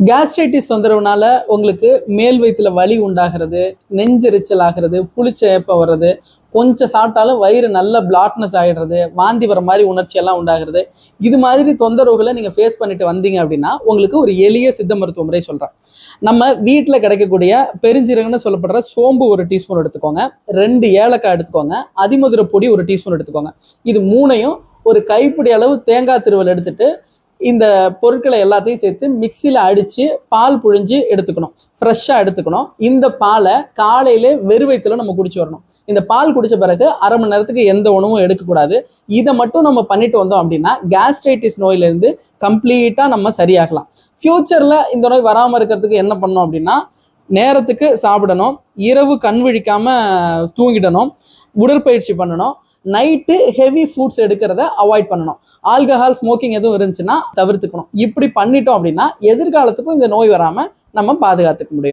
Gastritis தொந்தரவுனால உங்களுக்கு மேல் வயிற்றுல வலி உண்டாகிறது, நெஞ்செரிச்சல் ஆகிறது, புளிச்ச ஏப்பம் வர்றது, கொஞ்சம் சாப்பிட்டாலும் வயிறு நல்ல பிளாட்னஸ் ஆகிடுறது, வாந்தி வர மாதிரி உணர்ச்சியெல்லாம் உண்டாகிறது. இது மாதிரி தொந்தரவுகளை நீங்கள் ஃபேஸ் பண்ணிட்டு வந்தீங்க அப்படின்னா உங்களுக்கு ஒரு எளிய சித்த மருத்துவ முறை சொல்கிறேன். நம்ம வீட்டில் கிடைக்கக்கூடிய பெருஞ்சீரகம்னு சொல்லப்படுற சோம்பு 1 டீஸ்பூன் எடுத்துக்கோங்க, 2 ஏலக்காய் எடுத்துக்கோங்க, அதிமதுர பொடி 1 டீஸ்பூன் எடுத்துக்கோங்க. இது மூணையும் ஒரு கைப்பிடி அளவு தேங்காய் திருவல் எடுத்துட்டு இந்த பொருட்களை எல்லாத்தையும் சேர்த்து மிக்சியில் அடித்து பால் புழிஞ்சு எடுத்துக்கணும், ஃப்ரெஷ்ஷாக எடுத்துக்கணும். இந்த பாலை காலையிலே வெறும் வயித்துல நம்ம குடிச்சு வரணும். இந்த பால் குடித்த பிறகு அரை மணி நேரத்துக்கு எந்த உணவும் எடுக்கக்கூடாது. இதை மட்டும் நம்ம பண்ணிட்டு வந்தோம் அப்படின்னா கேஸ்ட்ரைட்டிஸ் நோயிலேருந்து கம்ப்ளீட்டாக நம்ம சரியாகலாம். ஃப்யூச்சரில் இந்த நோய் வராமல் இருக்கிறதுக்கு என்ன பண்ணணும் அப்படின்னா, நேரத்துக்கு சாப்பிடணும், இரவு கண் விழிக்காமல் தூங்கிடணும், உடற்பயிற்சி பண்ணணும், நைட்டு ஹெவி ஃபுட்ஸ் எடுக்கிறத அவாய்ட் பண்ணணும், ஆல்கஹால் ஸ்மோக்கிங் எதுவும் இருந்துச்சுன்னா தவிர்த்துக்கணும். இப்படி பண்ணிட்டோம் அப்படின்னா எதிர்காலத்துக்கும் இந்த நோய் வராமல் நம்ம பாதுகாத்துக்க முடியும்.